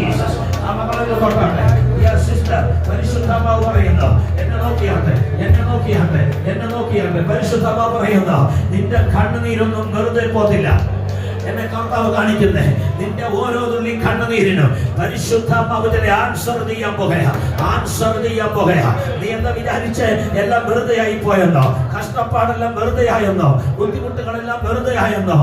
Jesus. ആ മകളെ തൊട്ടാട്ടെ. Sister, പരിശുദ്ധാത്മാവ് പറയുന്നു, എന്നെ നോക്കിയാട്ടെ, എന്നെ നോക്കിയാട്ടെ, എന്നെ നോക്കിയാട്ടെ. പരിശുദ്ധാത്മാവ് പറയുന്നു, നിന്റെ കണ്ണുനീരൊന്നും വെറുതെ പോത്തില്ല. എന്നെ കർത്താവ് കാണിക്കുന്നേ, നിന്റെ ഓരോ തുള്ളി കണ്ണുനീരിനും പരിശുദ്ധാത്മാവിനെ ആൻസർ ചെയ്യാൻ പോകുകയാ, ആൻസർ ചെയ്യാൻ പോകുകയാ. നീ എന്താ വിചാരിച്ച് എല്ലാം വെറുതെ ആയി പോയെന്നോ? കഷ്ടപ്പാടെല്ലാം വെറുതെ ആയെന്നോ? ബുദ്ധിമുട്ടുകളെല്ലാം വെറുതെ ആയെന്നോ?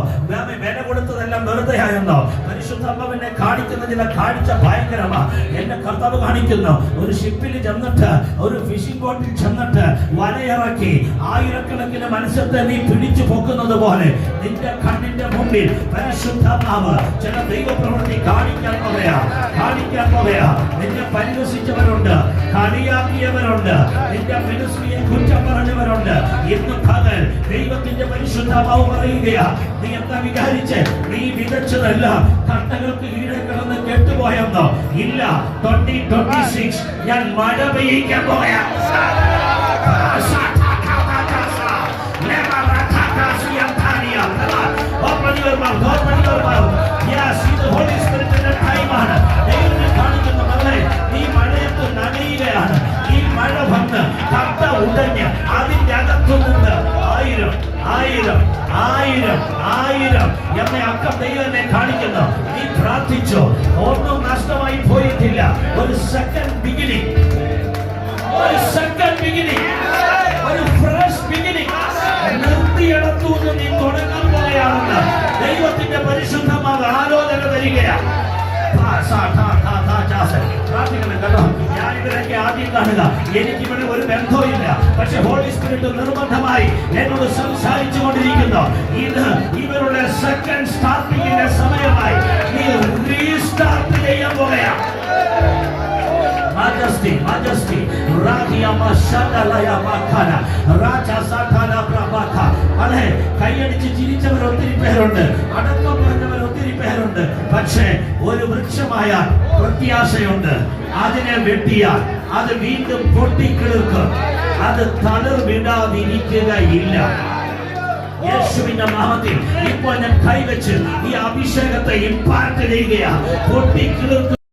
വില കൊടുത്തതെല്ലാം വെറുതെ ആയെന്നോ? പരിശുദ്ധാത്മാവിനെ കാണിക്കുന്ന ചില കാഴ്ച ഭയങ്കരമാ. എന്നെ കർത്താവ് കാണിക്കുന്നു, ഒരു ഷിപ്പിൽ ചെന്നിട്ട്, ഒരു ഫിഷിംഗ് ബോട്ടിൽ ചെന്നിട്ട് വലയിറക്കി ആയിരക്കണക്കിന് മത്സ്യത്തെ നീ പിടിച്ചു പൊക്കുന്നത് പോലെ നിന്റെ കണ്ണിന്റെ മുമ്പിൽ പരിശുദ്ധാത്മാവ് ചില ദൈവപ്രവൃത്തി കാണിക്കാൻ പോകയാ, കാണിക്കാൻ പോകയാ. നിന്നെ പരിഹസിച്ചവരുണ്ട്, കളിയാക്കിയവരുണ്ട്, നിന്റെ മിനിസ്ട്രിയെ കുറ്റം പറഞ്ഞവരുണ്ട്. ഇന്ന് പകൽ ദൈവത്തിന്റെ പരിശുദ്ധാത്മാവ് പറയുകയാ, നീ എന്താ വിചാരിച്ച് നീ വിതച്ചതല്ല കട്ടകൾക്ക് കീഴെ കിടന്ന് കെട്ടുപോയെന്നോ? ഇല്ല, 2026 ഞാൻ മഴ പെയ്യിക്കാൻ പോകയാ. Open your mouth, open your mouth. Yes, ഇത് Holy Spiritന്റെ ടൈമാണ്. ദൈവത്തെ കാണിക്കുന്ന മകളെ, ഈ മഴയത്ത് നനയുകയാണ്. ഈ മഴ വന്ന് കട്ട ഉടഞ്ഞ് അതിന്റെ അകത്തു നിന്ന് 1000 1000 1000 1000 എന്നെ അക്കം ദൈവം എന്നെ കാണിക്കുന്നു. നീ പ്രാർത്ഥിച്ചോ, ഒന്നും നഷ്ടമായി പോയിട്ടില്ല. ഒരു സെക്കൻഡ് ബിഗിനിങ്, ഒരു സെക്കൻഡ് ബിഗിനിങ്, ഒരു ഫ്രഷ് ബിഗിനിങ്. നിർത്തിയിടത്തുനിന്ന് നീ തുടങ്ങാൻ പോവുകയാണെന്ന് ദൈവത്തിന്റെ പരിശുദ്ധമായ ആലോചന തരികയാണ്. കേട്ടോ, ഞാനിവരൊക്കെ ആദ്യം കാണുക, എനിക്കിവിടെ ഒരു ബന്ധവുമില്ല. പക്ഷെ ഹോളി സ്പിരിറ്റ് നിർബന്ധമായി എന്നോട് സംസാരിച്ചു കൊണ്ടിരിക്കുന്നു. ഇത് ഇവരുടെ സെക്കൻഡ് സ്റ്റാർട്ടിങ്ങിന്റെ സമയമായി. നീ റീസ്റ്റാർട്ട് ചെയ്യാൻ പോവുകയാണ്. Majesty, majesty, Radia Mashalaya Makana, Raja Satana Prabaka. അതെ, കൈയടിച്ച് ചിരിച്ചവർ ഒത്തിരി പേരുണ്ട്, അടക്കം പറഞ്ഞവർ ഒത്തിരി പേരുണ്ട്. പക്ഷേ ഒരു വൃക്ഷമായ പ്രത്യാശയുണ്ട്. അതിനെ വെട്ടിയാൽ അത് വീണ്ടും പൊട്ടിക്കിളിർക്കും. അത് തളിർ വിടാതിരിക്കുകയില്ല. യേശുവിന്റെ നാമത്തിൽ ഇപ്പോൾ ഞാൻ കൈവച്ച് ഈ അഭിഷേകത്തെ ഇമ്പാക്ട് ചെയ്യുകയാണ്. പൊട്ടിക്കിളിർക്കും.